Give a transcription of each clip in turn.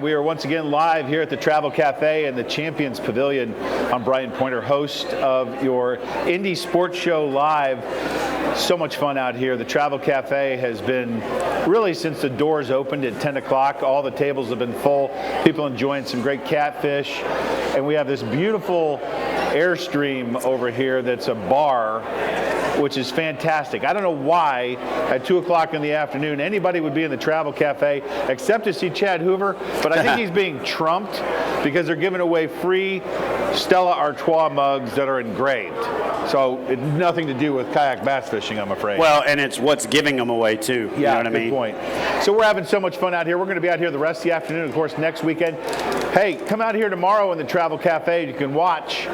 right, we are once again live here at the Travel Cafe in the Champions Pavilion. I'm Bryan, Poynter, host of your Indy Sports Show Live. So much fun out here. The Travel Cafe has been really since the doors opened at 10 o'clock. All the tables have been full. People enjoying some great catfish. And we have this beautiful Airstream over here that's a bar, which is fantastic. I don't know why at 2 o'clock in the afternoon anybody would be in the Travel Cafe except to see Chad Hoover, but I think he's being trumped because they're giving away free Stella Artois mugs that are engraved. So it's nothing to do with kayak bass fishing, I'm afraid. Well, and it's what's giving them away, too. You know what I mean? Good point. So we're having so much fun out here. We're going to be out here the rest of the afternoon, of course, next weekend. Hey, come out here tomorrow in the Travel Cafe. You can watch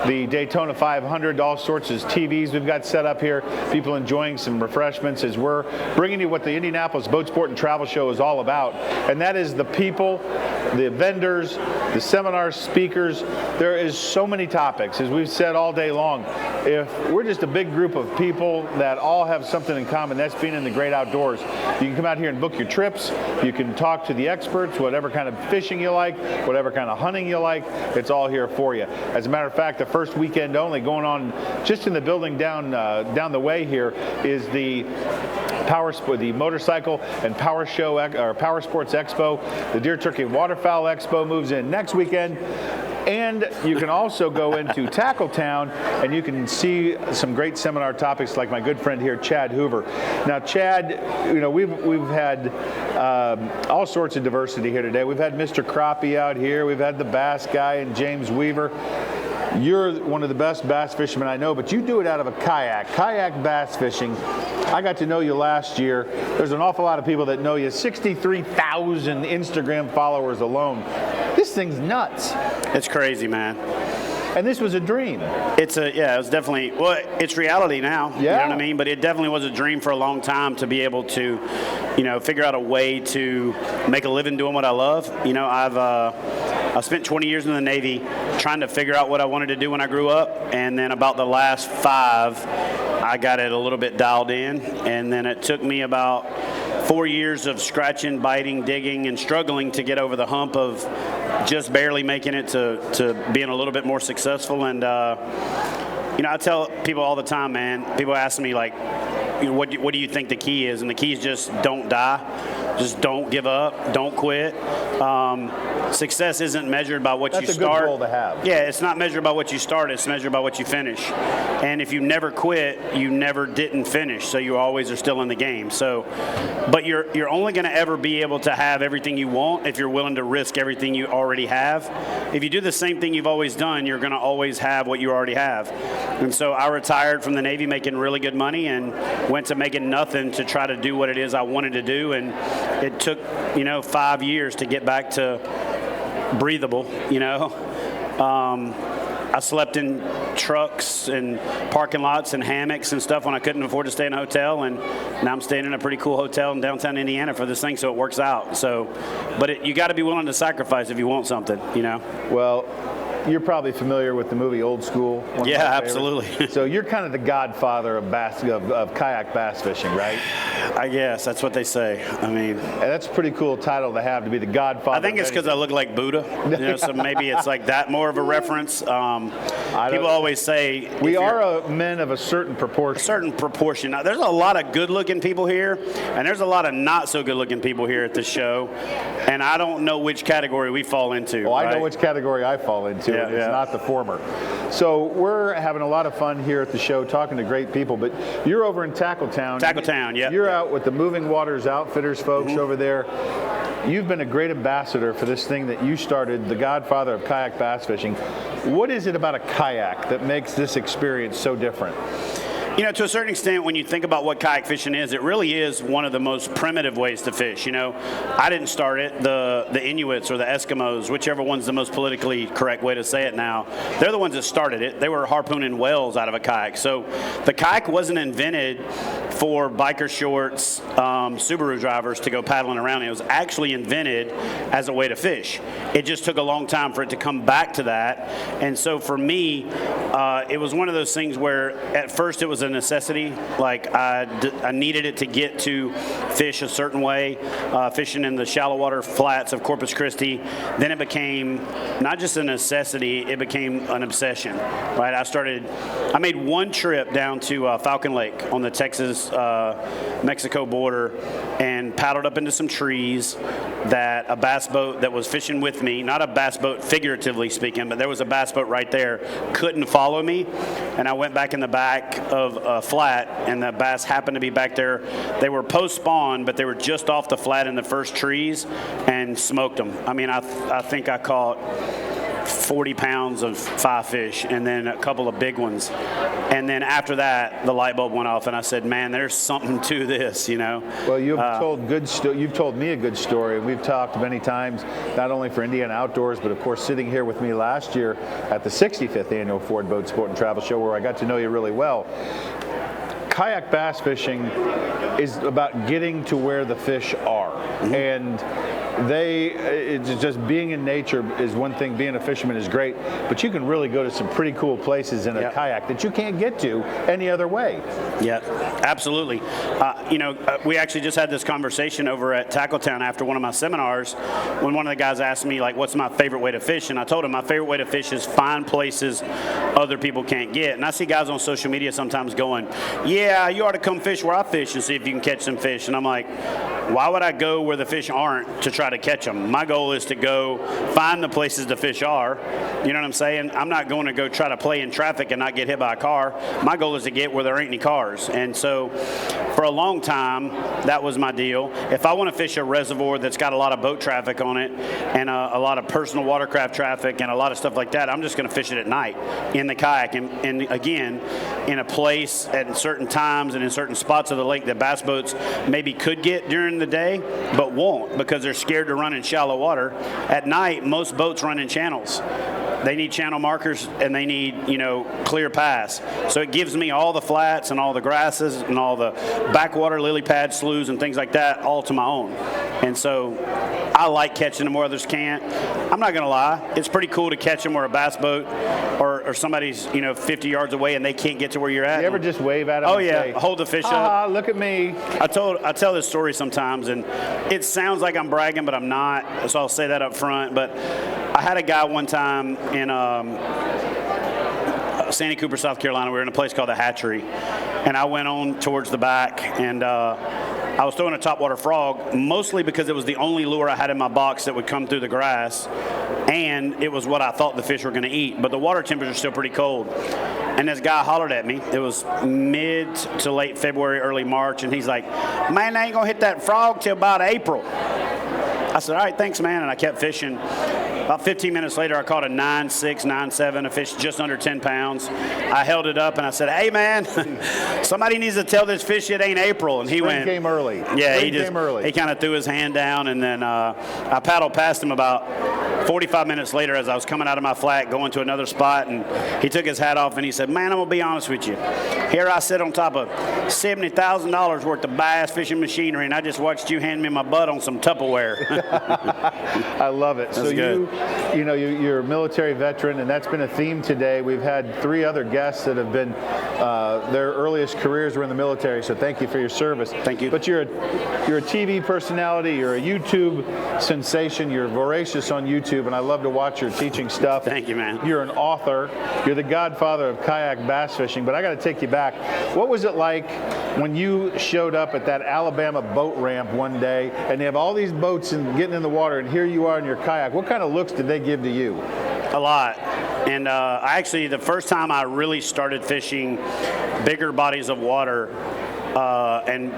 the Daytona 500, all sorts of TVs we've got set up here. People enjoying some refreshments as we're bringing you what the Indianapolis Boat Sport and Travel Show is all about. And that is the people, the vendors, the seminar speakers. There is so many topics, as we've said all day long. If we're just a big group of people that all have something in common, that's being in the great outdoors. You can come out here and book your trips. You can talk to the experts, whatever kind of fishing you like, whatever kind of hunting you like, it's all here for you. As a matter of fact, the first weekend only going on just in the building down the way here is the the Motorcycle and Power Show or Power Sports Expo. The Deer Turkey Waterfowl Expo moves in next weekend. And you can also go into Tackle Town and you can see some great seminar topics like my good friend here, Chad Hoover. Now, Chad, you know, we've had all sorts of diversity here today. We've had Mr. Crappie out here. We've had the bass guy and James Weaver. You're one of the best bass fishermen I know, but you do it out of a kayak bass fishing. I got to know you last year. There's an awful lot of people that know you. 63,000 Instagram followers alone. This thing's nuts. It's crazy, man. And this was a dream. It was definitely, well, it's reality now. Yeah. You know what I mean? But it definitely was a dream for a long time to be able to, you know, figure out a way to make a living doing what I love. You know, I spent 20 years in the Navy trying to figure out what I wanted to do when I grew up. And then about the last 5, I got it a little bit dialed in. And then it took me about 4 years of scratching, biting, digging, and struggling to get over the hump of just barely making it to being a little bit more successful. And, you know, I tell people all the time, man, people ask me, like, you know, what do you think the key is? And the key is just don't die. Just don't give up. Don't quit. Success isn't measured by what you start. That's a good goal to have. Yeah, it's not measured by what you start. It's measured by what you finish. And if you never quit, you never didn't finish. So you always are still in the game. So, but you're only going to ever be able to have everything you want if you're willing to risk everything you already have. If you do the same thing you've always done, you're going to always have what you already have. And so I retired from the Navy making really good money and went to making nothing to try to do what it is I wanted to do. And it took, 5 years to get back to breathable, I slept in trucks and parking lots and hammocks and stuff when I couldn't afford to stay in a hotel, and now I'm staying in a pretty cool hotel in downtown Indiana for this thing, so it works out. So, but you got to be willing to sacrifice if you want something, Well, you're probably familiar with the movie Old School. Yeah, absolutely. So you're kind of the godfather of kayak bass fishing, right? I guess that's what they say. I mean, and that's a pretty cool title to have, to be the godfather. I think it's because I look like Buddha, so maybe it's like that more of a reference. People always say we are men of a certain proportion. A certain proportion. Now, there's a lot of good-looking people here, and there's a lot of not so good-looking people here at this show, and I don't know which category we fall into. Well, I know which category I fall into. Yeah, it's not the former. So we're having a lot of fun here at the show, talking to great people. But you're over in Tackle Town. Tackle Town, yeah. You're out with the Moving Waters Outfitters folks over there. You've been a great ambassador for this thing that you started, the godfather of kayak bass fishing. What is it about a kayak that makes this experience so different? To a certain extent, when you think about what kayak fishing is, it really is one of the most primitive ways to fish. I didn't start it. The Inuits or the Eskimos, whichever one's the most politically correct way to say it now, they're the ones that started it. They were harpooning whales out of a kayak. So the kayak wasn't invented for biker shorts, Subaru drivers to go paddling around. It was actually invented as a way to fish. It just took a long time for it to come back to that. And so for me, it was one of those things where at first it was a necessity. Like I needed it to get to fish a certain way, fishing in the shallow water flats of Corpus Christi. Then it became not just a necessity, it became an obsession, right? I made one trip down to Falcon Lake on the Texas-Mexico border and paddled up into some trees that a bass boat that was fishing with me, not a bass boat figuratively speaking, but there was a bass boat right there, couldn't follow me. And I went back in the back of a flat, and the bass happened to be back there. They were post-spawn, but they were just off the flat in the first trees and smoked them. I mean, I think I caught 40 pounds of 5 fish and then a couple of big ones. And then after that, the light bulb went off and I said, man, there's something to this, you know. Well, you've told me a good story. We've talked many times, not only for Indiana Outdoors, but of course sitting here with me last year at the 65th Annual Ford Boat Sport and Travel Show, where I got to know you really well. Kayak bass fishing is about getting to where the fish are. Mm-hmm. And it's just being in nature is one thing, being a fisherman is great, but you can really go to some pretty cool places in a kayak that you can't get to any other way. Yeah, absolutely. We actually just had this conversation over at Tackletown after one of my seminars when one of the guys asked me, like, what's my favorite way to fish? And I told him my favorite way to fish is find places other people can't get. And I see guys on social media sometimes going, yeah, you ought to come fish where I fish and see if you can catch some fish. And I'm like, why would I go where the fish aren't to try to catch them? My goal is to go find the places the fish are. You know what I'm saying? I'm not going to go try to play in traffic and not get hit by a car. My goal is to get where there ain't any cars. And so for a long time, that was my deal. If I want to fish a reservoir that's got a lot of boat traffic on it and a lot of personal watercraft traffic and a lot of stuff like that, I'm just going to fish it at night in the kayak. And again, in a place at certain times and in certain spots of the lake that bass boats maybe could get during the day, but won't because they're scared to run in shallow water. At night, most boats run in channels. They need channel markers and they need, clear paths. So it gives me all the flats and all the grasses and all the backwater lily pad sloughs and things like that all to my own. And so I like catching them where others can't. I'm not going to lie. It's pretty cool to catch them where a bass boat or somebody's, 50 yards away and they can't get to where you're at. You ever just wave at them? Oh, yeah. Say, hold the fish up. Look at me. I tell this story sometimes, and it sounds like I'm bragging, but I'm not. So I'll say that up front. But I had a guy one time in Sandy Cooper, South Carolina. We were in a place called the Hatchery, and I went on towards the back, and I was throwing a topwater frog, mostly because it was the only lure I had in my box that would come through the grass, and it was what I thought the fish were going to eat. But the water temperature is still pretty cold. And this guy hollered at me. It was mid to late February, early March, and he's like, man, I ain't going to hit that frog till about April. I said, all right, thanks, man, and I kept fishing. About 15 minutes later, I caught a 9.6, 9.7, a fish just under 10 pounds. I held it up and I said, hey, man, somebody needs to tell this fish it ain't April. And he Spring came early. Yeah, Spring he kind of threw his hand down, and then I paddled past him about 45 minutes later as I was coming out of my flat going to another spot, and he took his hat off and he said, man, I'm going to be honest with you. Here I sit on top of $70,000 worth of bass fishing machinery, and I just watched you hand me my butt on some Tupperware. I love it. That's good. You're a military veteran, and that's been a theme today. We've had 3 other guests that have been, their earliest careers were in the military, so thank you for your service. Thank you. But you're a TV personality, you're a YouTube sensation, you're voracious on YouTube, and I love to watch your teaching stuff. Thank you, man. You're an author. You're the godfather of kayak bass fishing, but I got to take you back. What was it like when you showed up at that Alabama boat ramp one day, and they have all these boats and getting in the water, and here you are in your kayak? What kind of looks did they give to you? A lot. And I actually, the first time I really started fishing bigger bodies of water, and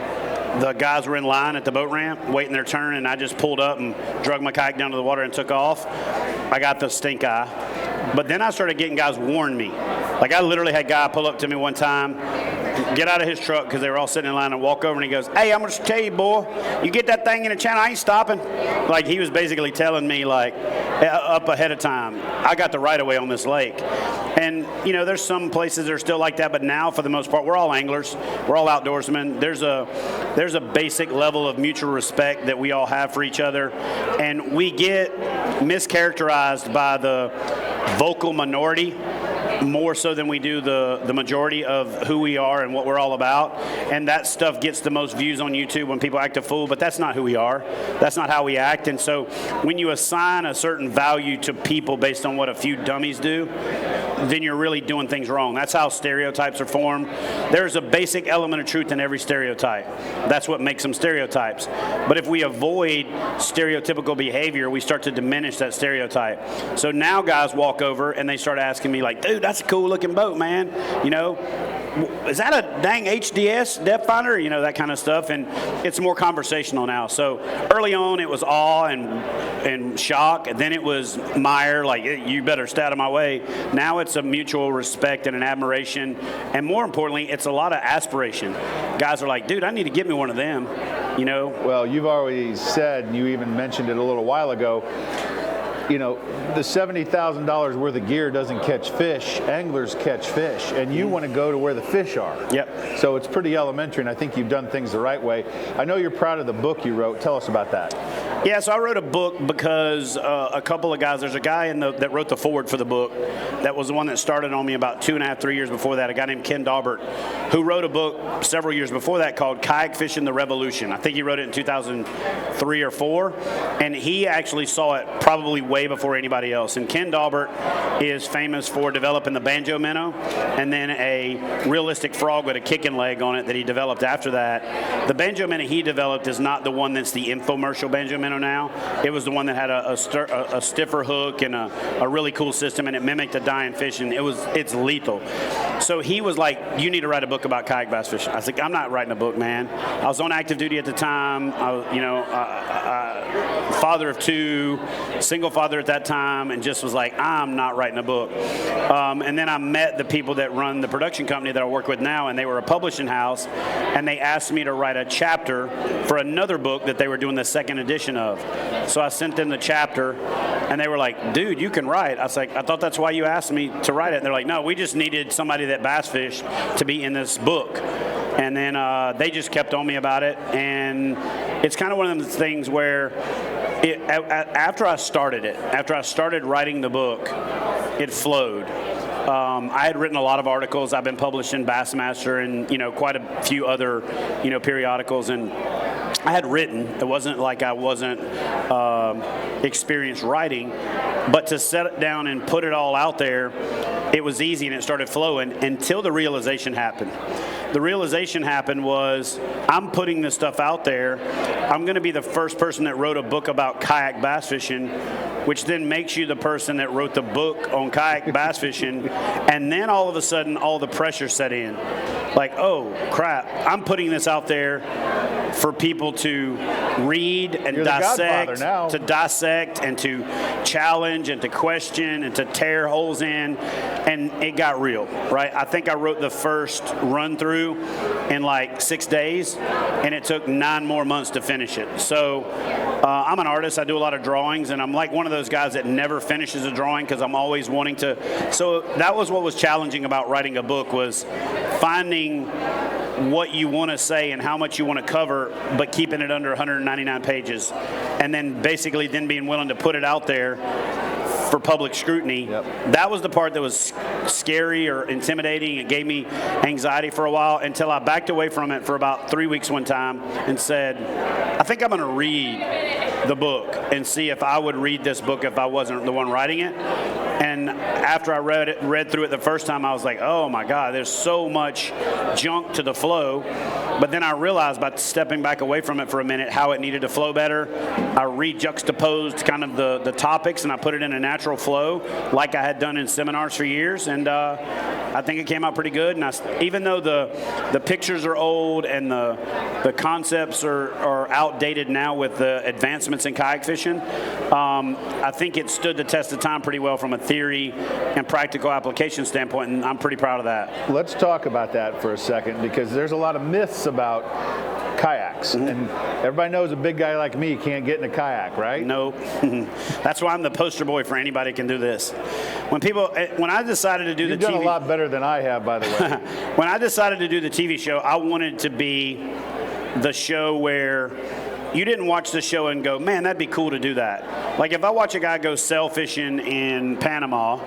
the guys were in line at the boat ramp waiting their turn, and I just pulled up and drug my kayak down to the water and took off. I got the stink eye. But then I started getting guys warn me. Like, I literally had a guy pull up to me one time, get out of his truck because they were all sitting in line, and walk over and he goes, hey, I'm going to tell you, boy, you get that thing in the channel, I ain't stopping. Like, he was basically telling me, like, up ahead of time, I got the right of way on this lake. And, there's some places that are still like that, but now, for the most part, we're all anglers. We're all outdoorsmen. There's a basic level of mutual respect that we all have for each other. And we get mischaracterized by the vocal minority more so than we do the majority of who we are and what we're all about. And that stuff gets the most views on YouTube when people act a fool, but that's not who we are. That's not how we act. And so when you assign a certain value to people based on what a few dummies do, then you're really doing things wrong. That's how stereotypes are formed. There's a basic element of truth in every stereotype. That's what makes them stereotypes. But if we avoid stereotypical behavior, we start to diminish that stereotype. So now guys walk over and they start asking me like, dude, that's a cool looking boat, man. You know, is that a dang HDS depth finder? You know, that kind of stuff. And it's more conversational now. So early on it was awe and shock. And then it was mire, like, you better stay out of my way. Now it's a mutual respect and an admiration. And more importantly, it's a lot of aspiration. Guys are like, dude, I need to get me one of them, you know? Well, you've always said, and you even mentioned it a little while ago, you know, the $70,000 worth of gear doesn't catch fish. Anglers catch fish, and you want to go to where the fish are. Yep. So it's pretty elementary, and I think you've done things the right way. I know you're proud of the book you wrote. Tell us about that. Yeah, so I wrote a book because a couple of guys, there's a guy that wrote the foreword for the book that was the one that started on me about 2.5, 3 years before that, a guy named Ken Daubert, who wrote a book several years before that called Kayak Fishing the Revolution. I think he wrote it in 2003 or 4, and he actually saw it probably way before anybody else. And Ken Daubert is famous for developing the banjo minnow and then a realistic frog with a kicking leg on it that he developed after that. The banjo minnow he developed is not the one that's the infomercial banjo minnow now. It was the one that had a stiffer hook and a really cool system, and it mimicked a dying fish, and it's lethal. So he was like, you need to write a book about kayak bass fishing. I was like, I'm not writing a book, man. I was on active duty at the time. I was, father of 2, single father at that time, and just was like, I'm not writing a book. And then I met the people that run the production company that I work with now, and they were a publishing house, and they asked me to write a chapter for another book that they were doing the second edition of. So I sent them the chapter, and they were like, dude, you can write. I was like, I thought that's why you asked me to write it. And they're like, no, we just needed somebody that bass fished to be in this book. And then they just kept on me about it. And it's kind of one of those things where after I started writing the book, it flowed. I had written a lot of articles. I've been published in Bassmaster and, quite a few other, periodicals. And I had written. It wasn't like I wasn't experienced writing. But to set it down and put it all out there, it was easy and it started flowing until the realization happened. The realization happened was, I'm putting this stuff out there. I'm going to be the first person that wrote a book about kayak bass fishing, which then makes you the person that wrote the book on kayak bass fishing. And then all of a sudden, all the pressure set in. Like, oh, crap, I'm putting this out there for people to read and dissect and to challenge and to question and to tear holes in, and it got real, right? I think I wrote the first run through in like 6 days, and it took 9 more months to finish it. So I'm an artist. I do a lot of drawings, and I'm like one of those guys that never finishes a drawing because I'm always wanting to. So that was what was challenging about writing a book, was finding what you want to say and how much you want to cover, but keeping it under 199 pages. And then basically being willing to put it out there for public scrutiny. Yep. That was the part that was scary or intimidating. It gave me anxiety for a while until I backed away from it for about 3 weeks one time and said, I think I'm going to read the book and see if I would read this book if I wasn't the one writing it. And after I read through it the first time, I was like, oh my God, there's so much junk to the flow. But then I realized by stepping back away from it for a minute how it needed to flow better. I rejuxtaposed kind of the topics, and I put it in a natural flow like I had done in seminars for years. And I think it came out pretty good. And even though the pictures are old and the concepts are outdated now with the advancements in kayak fishing, I think it stood the test of time pretty well from a theory and practical application standpoint, and I'm pretty proud of that. Let's talk about that for a second, because there's a lot of myths about kayaks, and everybody knows a big guy like me can't get in a kayak, right? No. That's why I'm the poster boy for anybody can do this. When I decided to do You've done a lot better than I have, by the way. When I decided to do the TV show, I wanted to be the show where you didn't watch the show and go, man, that'd be cool to do that. Like if I watch a guy go sail fishing in Panama,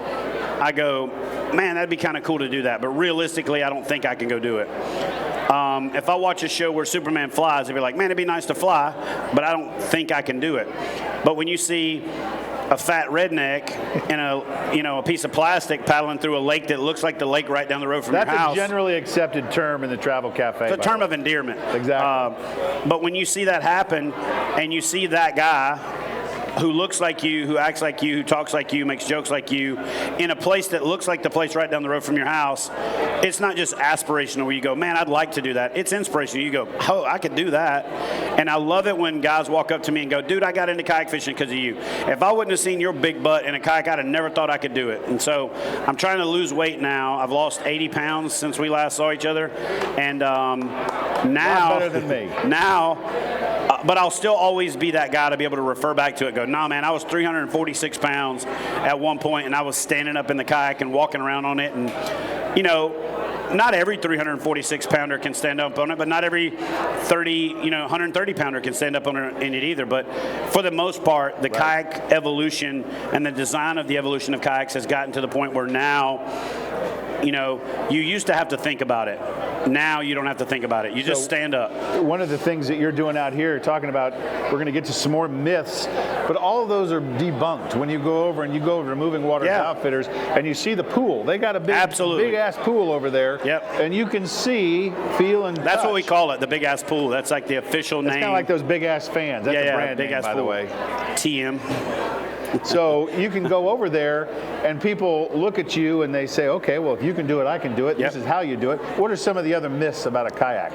I go, man, that'd be kind of cool to do that. But realistically, I don't think I can go do it. If I watch a show where Superman flies, I'd be like, man, it'd be nice to fly, but I don't think I can do it. But when you see a fat redneck and a piece of plastic paddling through a lake that looks like the lake right down the road from your house. That's a generally accepted term in the travel cafe. It's a term of endearment. Exactly. But when you see that happen and you see that guy who looks like you, who acts like you, who talks like you, makes jokes like you, in a place that looks like the place right down the road from your house, it's not just aspirational where you go, man, I'd like to do that. It's inspirational. You go, oh, I could do that. And I love it when guys walk up to me and go, dude, I got into kayak fishing because of you. If I wouldn't have seen your big butt in a kayak, I'd have never thought I could do it. And so I'm trying to lose weight now. I've lost 80 pounds since we last saw each other. And now, not better than me. But I'll still always be that guy to be able to refer back to it. Go, nah, man, I was 346 pounds at one point, and I was standing up in the kayak and walking around on it. And, not every 346 pounder can stand up on it, but not every 130 pounder can stand up in it either. But for the most part, the kayak evolution and the design of the evolution of kayaks has gotten to the point where now, you used to have to think about it. Now you don't have to think about it. You just stand up. One of the things that you're doing out here, talking about, we're going to get to some more myths, but all of those are debunked when you go over to Moving Waters Outfitters and you see the pool. They got a big ass pool over there. Yep. And you can see, feel, and That's touch. what we call it, the big ass pool. That's like the official name. It's kind of like those big ass fans. That's a brand name, by the way. TM. So you can go over there and people look at you and they say, okay, well, if you can do it, I can do it. Yep. This is how you do it. What are some of the other myths about a kayak?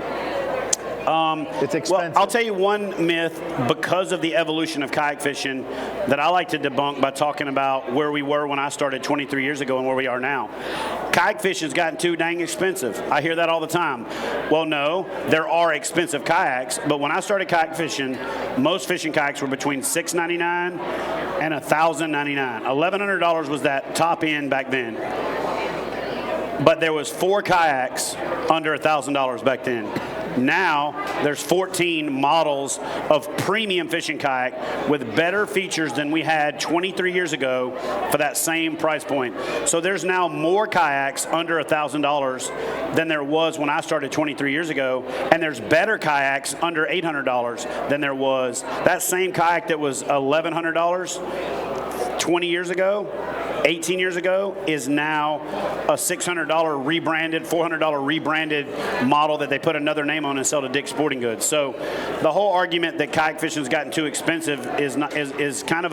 It's expensive. Well, I'll tell you one myth because of the evolution of kayak fishing that I like to debunk by talking about where we were when I started 23 years ago and where we are now. Kayak fishing's gotten too dang expensive. I hear that all the time. Well, no, there are expensive kayaks, but when I started kayak fishing, most fishing kayaks were between $699 and $1,099. $1,100 was that top end back then. But there was 4 kayaks under $1,000 back then. Now, there's 14 models of premium fishing kayak with better features than we had 23 years ago for that same price point. So there's now more kayaks under $1,000 than there was when I started 23 years ago, and there's better kayaks under $800 than there was. That same kayak that was $1,100 20 years ago, 18 years ago, is now a $600 rebranded, $400 rebranded model that they put another name on and sell to Dick's Sporting Goods. So the whole argument that kayak fishing has gotten too expensive is kind of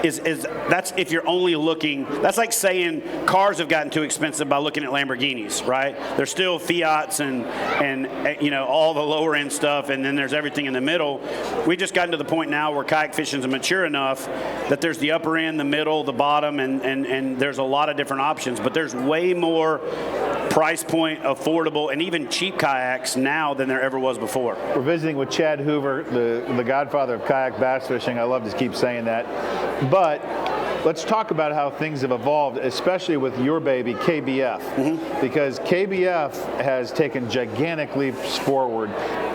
that's if you're only looking, that's like saying cars have gotten too expensive by looking at Lamborghinis, right? There's still Fiats and all the lower end stuff, and then there's everything in the middle. We just gotten to the point now where kayak fishing is mature enough that there's the upper end, the middle, the bottom, and there's a lot of different options, but there's way more price point, affordable, and even cheap kayaks now than there ever was before. We're visiting with Chad Hoover, the godfather of kayak bass fishing. I love to keep saying that. But let's talk about how things have evolved, especially with your baby, KBF. Because KBF has taken gigantic leaps forward.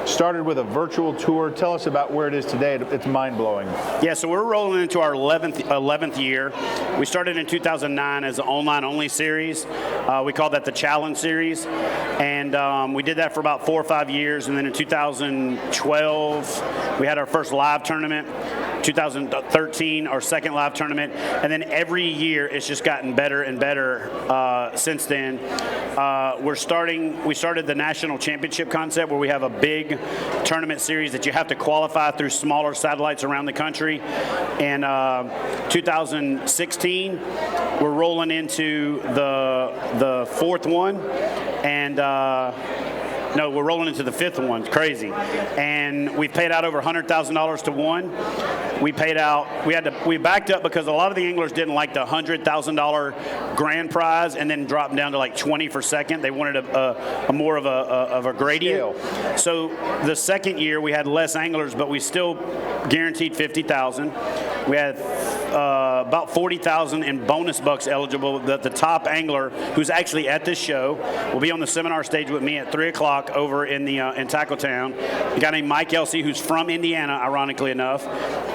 Started with a virtual tour. Tell us about where it is today. It's mind-blowing. Yeah, so we're rolling into our 11th year. We started in 2009 as an online-only series. We called that the Challenge Series. And we did that for about 4 or 5 years. And then in 2012, we had our first live tournament. 2013, our second live tournament, and then every year it's just gotten better and better since then. We started the national championship concept where we have a big tournament series that you have to qualify through smaller satellites around the country. And 2016, we're rolling into the 4th one, and no, we're rolling into the 5th one. It's crazy. And we paid out over $100,000 to one. We paid out, we backed up because a lot of the anglers didn't like the $100,000 grand prize and then dropped down to like 20 for second. They wanted a more of a gradient. Scale. So the second year we had less anglers, but we still guaranteed $50,000. We had about $40,000 in bonus bucks eligible. The top angler who's actually at this show will be on the seminar stage with me at 3 o'clock dock over in Tackletown. A guy named Mike Elsey, who's from Indiana, ironically enough,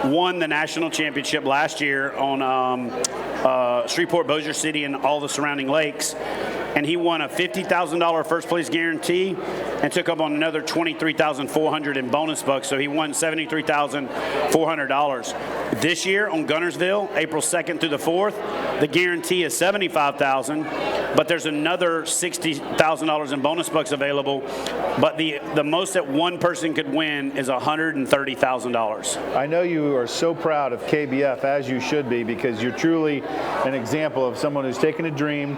won the national championship last year on Shreveport, Bossier City, and all the surrounding lakes. And he won a $50,000 first place guarantee and took up on another $23,400 in bonus bucks. So he won $73,400. This year on Gunnersville, April 2nd through the 4th, the guarantee is $75,000, but there's another $60,000 in bonus bucks available. But the most that one person could win is $130,000. I know you are so proud of KBF, as you should be, because you're truly an example of someone who's taken a dream,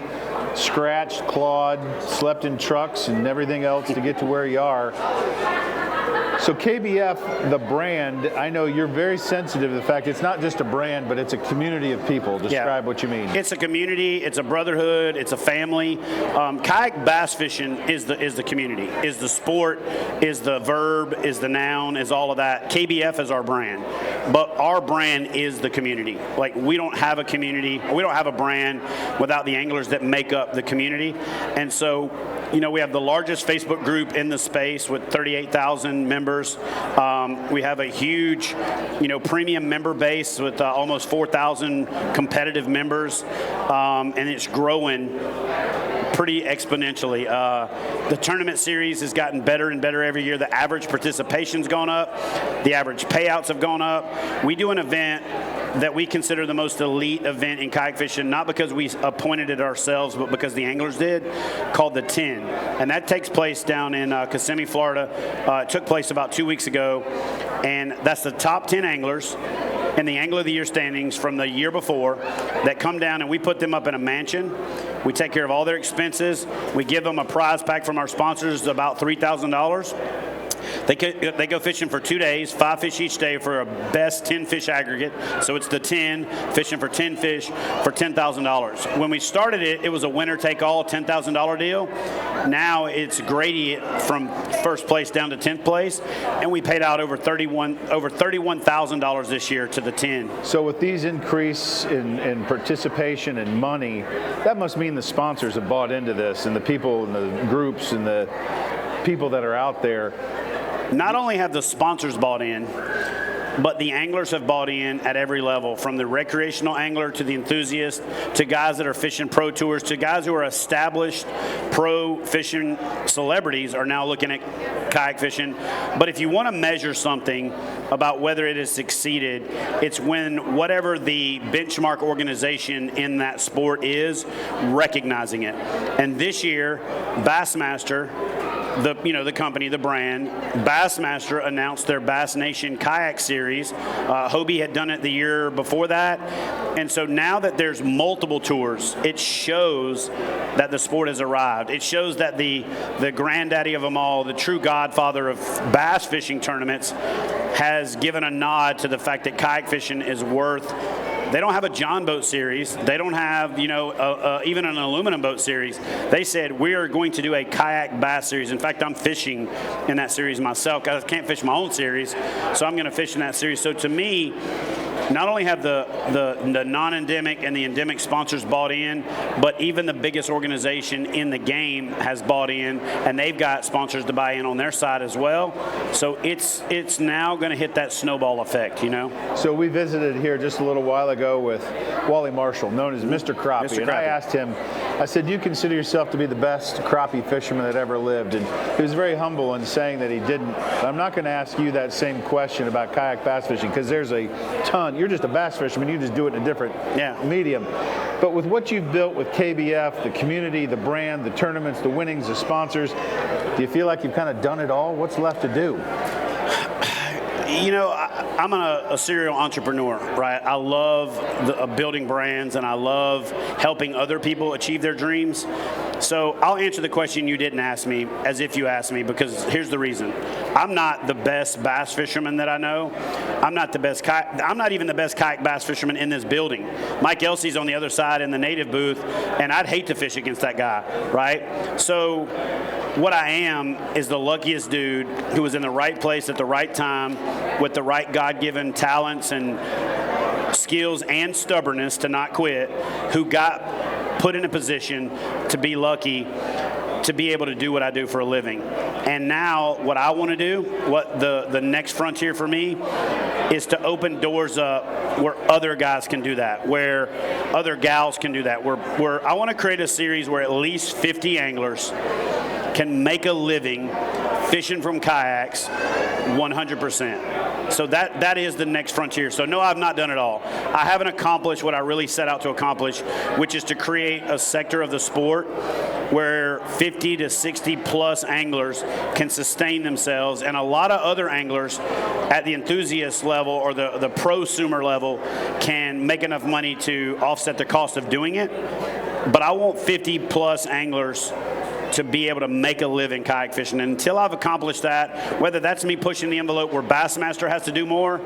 scratched, clawed, slept in trucks and everything else to get to where you are. So KBF, the brand, I know you're very sensitive to the fact it's not just a brand, but it's a community of people. Describe what you mean. It's a community. It's a brotherhood. It's a family. Kayak bass fishing is the community, is the sport, is the verb, is the noun, is all of that. KBF is our brand, but our brand is the community. Like, we don't have a community, we don't have a brand without the anglers that make up the community. And so, you know, we have the largest Facebook group in the space with 38,000 members. We have a huge, you know, premium member base with almost 4,000 competitive members, and it's growing pretty exponentially. The tournament series has gotten better and better every year. The average participation's gone up. The average payouts have gone up. We do an event that we consider the most elite event in kayak fishing, not because we appointed it ourselves, but because the anglers did, called the 10. And that takes place down in Kissimmee, Florida. It took place about 2 weeks ago. And that's the top 10 anglers in the Angler of the Year standings from the year before that come down, and we put them up in a mansion. We take care of all their expenses. We give them a prize pack from our sponsors, about $3,000. They go fishing for 2 days, 5 fish each day for a best 10 fish aggregate. So it's the 10, fishing for 10 fish for $10,000. When we started it, it was a winner take all $10,000 deal. Now it's graded from first place down to 10th place, and we paid out over $31,000 this year to the 10. So with these increase in participation and money, that must mean the sponsors have bought into this, and the people and the groups and the people that are out there. Not only have the sponsors bought in, but the anglers have bought in at every level, from the recreational angler to the enthusiast, to guys that are fishing pro tours, to guys who are established pro fishing celebrities are now looking at kayak fishing. But if you want to measure something about whether it has succeeded, it's when whatever the benchmark organization in that sport is, recognizing it. And this year, Bassmaster, the company, the brand, Bassmaster announced their Bass Nation Kayak Series. Hobie had done it the year before that. And so now that there's multiple tours, it shows that the sport has arrived. It shows that the granddaddy of them all, the true godfather of bass fishing tournaments, has given a nod to the fact that kayak fishing is worth. They don't have a John boat series. They don't have, even an aluminum boat series. They said, we are going to do a kayak bass series. In fact, I'm fishing in that series myself. I can't fish my own series, so I'm going to fish in that series. So to me, not only have the non-endemic and the endemic sponsors bought in, but even the biggest organization in the game has bought in, and they've got sponsors to buy in on their side as well. So it's now going to hit that snowball effect, So we visited here just a little while ago with Wally Marshall, known as Mr. Crappie. Mr. And I asked him, I said, do you consider yourself to be the best crappie fisherman that ever lived? And he was very humble in saying that he didn't. I'm not going to ask you that same question about kayak bass fishing, because there's a ton. You're just a bass fisherman. You just do it in a different medium. But with what you've built with KBF, the community, the brand, the tournaments, the winnings, the sponsors, do you feel like you've kind of done it all? What's left to do? I'm a serial entrepreneur, right? I love building brands, and I love helping other people achieve their dreams. So I'll answer the question you didn't ask me as if you asked me, because here's the reason. I'm not the best bass fisherman that I know. I'm not even the best kayak bass fisherman in this building. Mike Elsey's on the other side in the native booth, and I'd hate to fish against that guy, right? So what I am is the luckiest dude who was in the right place at the right time with the right God-given talents and skills and stubbornness to not quit, who got put in a position to be lucky to be able to do what I do for a living. And now what I want to do, what the next frontier for me, is to open doors up where other guys can do that, where other gals can do that, where I want to create a series where at least 50 anglers can make a living fishing from kayaks 100%. So that is the next frontier. So no, I've not done it all. I haven't accomplished what I really set out to accomplish, which is to create a sector of the sport where 50 to 60 plus anglers can sustain themselves, and a lot of other anglers at the enthusiast level or the prosumer level can make enough money to offset the cost of doing it. But I want 50 plus anglers to be able to make a living kayak fishing. And until I've accomplished that, whether that's me pushing the envelope where Bassmaster has to do more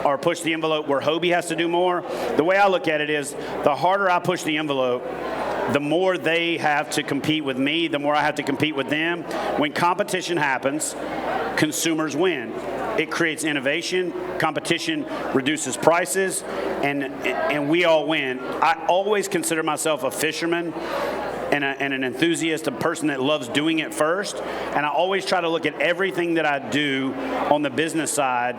or push the envelope where Hobie has to do more, the way I look at it is the harder I push the envelope, the more they have to compete with me, the more I have to compete with them. When competition happens, consumers win. It creates innovation, competition reduces prices, and we all win. I always consider myself a fisherman and an enthusiast, a person that loves doing it first. And I always try to look at everything that I do on the business side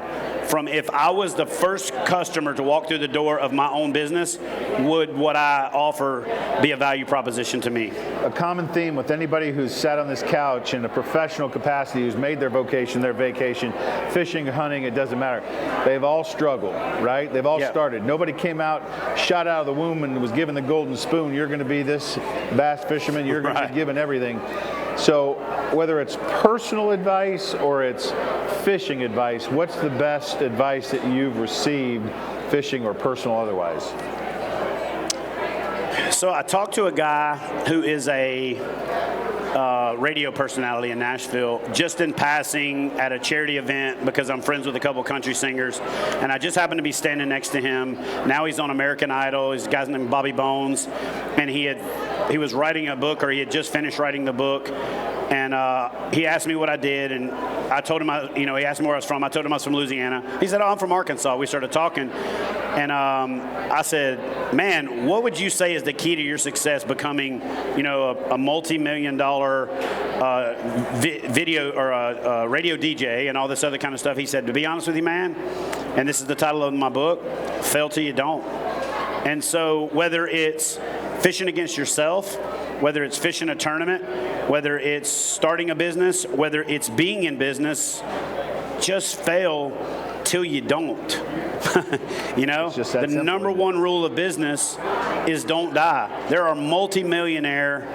from if I was the first customer to walk through the door of my own business, would what I offer be a value proposition to me? A common theme with anybody who's sat on this couch in a professional capacity, who's made their vocation, their vacation, fishing, hunting, it doesn't matter. They've all struggled, right? They've all started. Nobody came out, shot out of the womb and was given the golden spoon. You're going to be this bass fisherman. You're going to be given everything. So whether it's personal advice or it's fishing advice, what's the best advice that you've received, fishing or personal otherwise? So I talked to a guy who is a radio personality in Nashville, just in passing at a charity event because I'm friends with a couple country singers, and I just happened to be standing next to him. Now he's on American Idol. He's a guy named Bobby Bones, and he was writing a book, or he had just finished writing the book. And he asked me what I did, and I told him, he asked me where I was from. I told him I was from Louisiana. He said, "Oh, I'm from Arkansas." We started talking, and I said, "Man, what would you say is the key to your success becoming, a multi-million-dollar video or a radio DJ and all this other kind of stuff?" He said, "To be honest with you, man," and this is the title of my book, "Fail Till You Don't." And so whether it's fishing against yourself, whether it's fishing a tournament, whether it's starting a business, whether it's being in business, just fail till you don't. The number one rule of business is don't die. There are multi-millionaire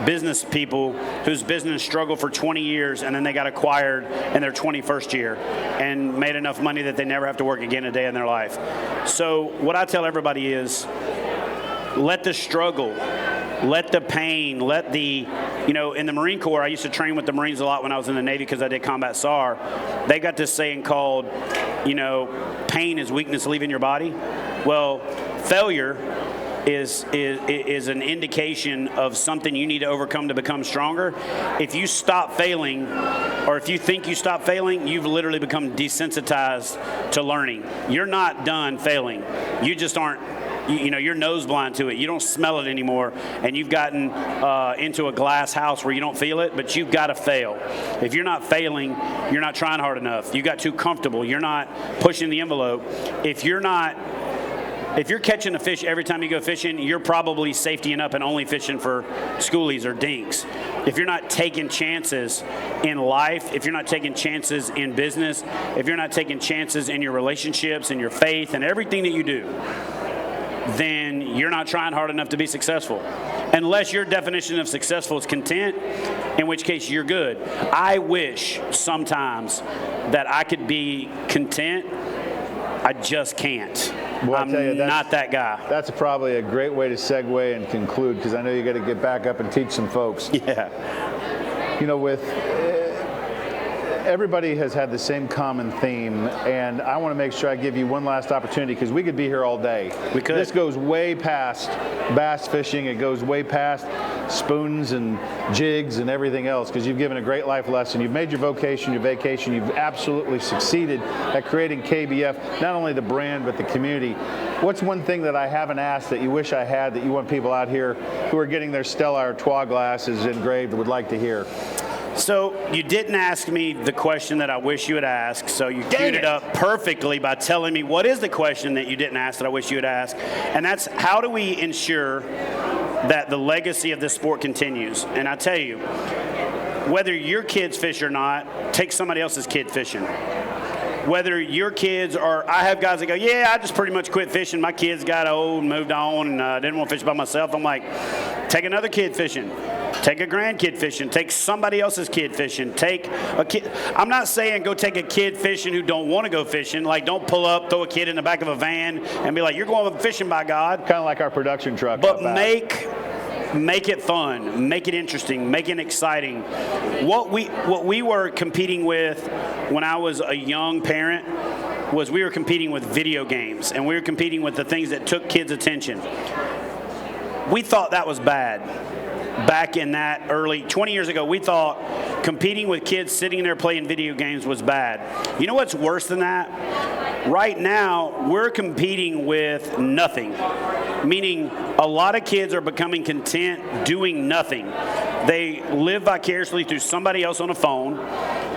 business people whose business struggled for 20 years and then they got acquired in their 21st year and made enough money that they never have to work again a day in their life. So what I tell everybody is, let the struggle, let the pain, let the, in the Marine Corps, I used to train with the Marines a lot when I was in the Navy because I did combat SAR. They got this saying called, pain is weakness leaving your body. Well, failure is an indication of something you need to overcome to become stronger. If you stop failing, or if you think you stop failing, you've literally become desensitized to learning. You're not done failing. You just aren't. You're nose blind to it. You don't smell it anymore, and you've gotten into a glass house where you don't feel it, but you've got to fail. If you're not failing, you're not trying hard enough. You got too comfortable. You're not pushing the envelope. If you're catching a fish every time you go fishing, you're probably safetying up and only fishing for schoolies or dinks. If you're not taking chances in life, if you're not taking chances in business, if you're not taking chances in your relationships and your faith and everything that you do, then you're not trying hard enough to be successful. Unless your definition of successful is content, in which case you're good. I wish sometimes that I could be content. I just can't. Well, I'm not that guy. That's probably a great way to segue and conclude, because I know you got to get back up and teach some folks. Yeah. everybody has had the same common theme, and I want to make sure I give you one last opportunity because we could be here all day. We could. This goes way past bass fishing. It goes way past spoons and jigs and everything else because you've given a great life lesson. You've made your vocation your vacation. You've absolutely succeeded at creating KBF, not only the brand but the community. What's one thing that I haven't asked that you wish I had that you want people out here who are getting their Stella Artois glasses engraved would like to hear? So you didn't ask me the question that I wish you had asked, so you queued it up perfectly by telling me what is the question that you didn't ask that I wish you had asked, and that's how do we ensure that the legacy of this sport continues? And I tell you, whether your kids fish or not, take somebody else's kid fishing. Whether your kids are, I have guys that go, yeah, I just pretty much quit fishing. My kids got old and moved on and didn't want to fish by myself. I'm like, take another kid fishing. Take a grandkid fishing. Take somebody else's kid fishing. Take a kid. I'm not saying go take a kid fishing who don't want to go fishing. Like, don't pull up, throw a kid in the back of a van and be like, you're going fishing by God. Kind of like our production truck. But make it fun, make it interesting, make it exciting. What we were competing with when I was a young parent was we were competing with video games, and we were competing with the things that took kids' attention. We thought that was bad. Back in that early 20 years ago, we thought competing with kids sitting there playing video games was bad. You know what's worse than that? Right now, we're competing with nothing, meaning a lot of kids are becoming content doing nothing. They live vicariously through somebody else on a phone.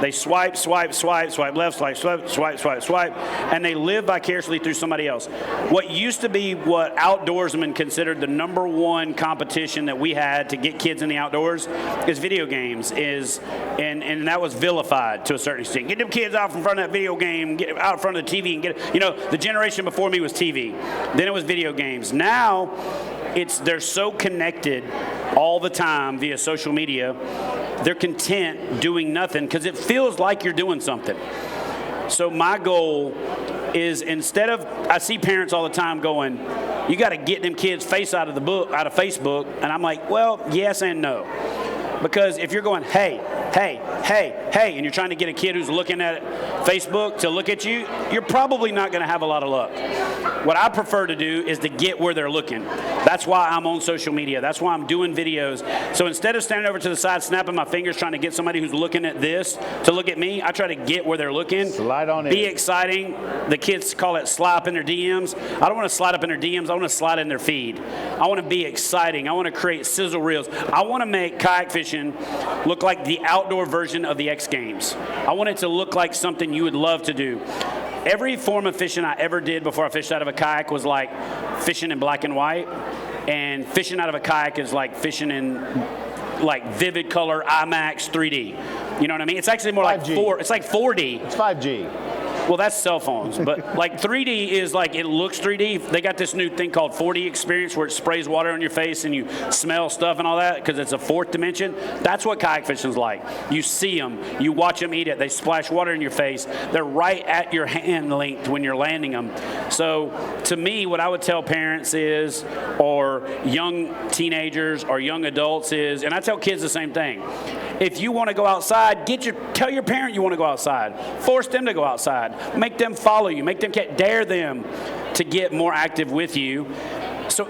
They swipe, swipe, swipe, swipe left, swipe, swipe, swipe, swipe, swipe, and they live vicariously through somebody else. What used to be what outdoorsmen considered the number one competition that we had to get kids in the outdoors is video games, and that was vilified to a certain extent. Get them kids out from front of that video game, get out in front of the TV, and the generation before me was TV. Then it was video games. Now, they're so connected all the time via social media. They're content doing nothing because it feels like you're doing something. So my goal is, instead of, I see parents all the time going, you got to get them kids' face out of Facebook, and I'm like, well, yes and no. Because if you're going, hey, and you're trying to get a kid who's looking at Facebook to look at you, you're probably not going to have a lot of luck. What I prefer to do is to get where they're looking. That's why I'm on social media. That's why I'm doing videos. So instead of standing over to the side, snapping my fingers, trying to get somebody who's looking at this to look at me, I try to get where they're looking. Slide on in. Be exciting. The kids call it slide up in their DMs. I don't want to slide up in their DMs. I want to slide in their feed. I want to be exciting. I want to create sizzle reels. I want to make kayak fishing look like the outdoor version of the X Games. I want it to look like something you would love to do. Every form of fishing I ever did before I fished out of a kayak was like fishing in black and white, and fishing out of a kayak is like fishing in like vivid color IMAX 3D. You know what I mean? It's actually more 5G. like it's like 4D. It's 5G. Well, that's cell phones, but like 3D is like, it looks 3D. They got this new thing called 4D experience where it sprays water on your face and you smell stuff and all that because it's a fourth dimension. That's what kayak fishing's like. You see them, you watch them eat it, they splash water in your face. They're right at your hand length when you're landing them. So to me, what I would tell parents is, or young teenagers or young adults is, and I tell kids the same thing. If you want to go outside, tell your parent you want to go outside. Force them to go outside. Make them follow you. Dare them to get more active with you. So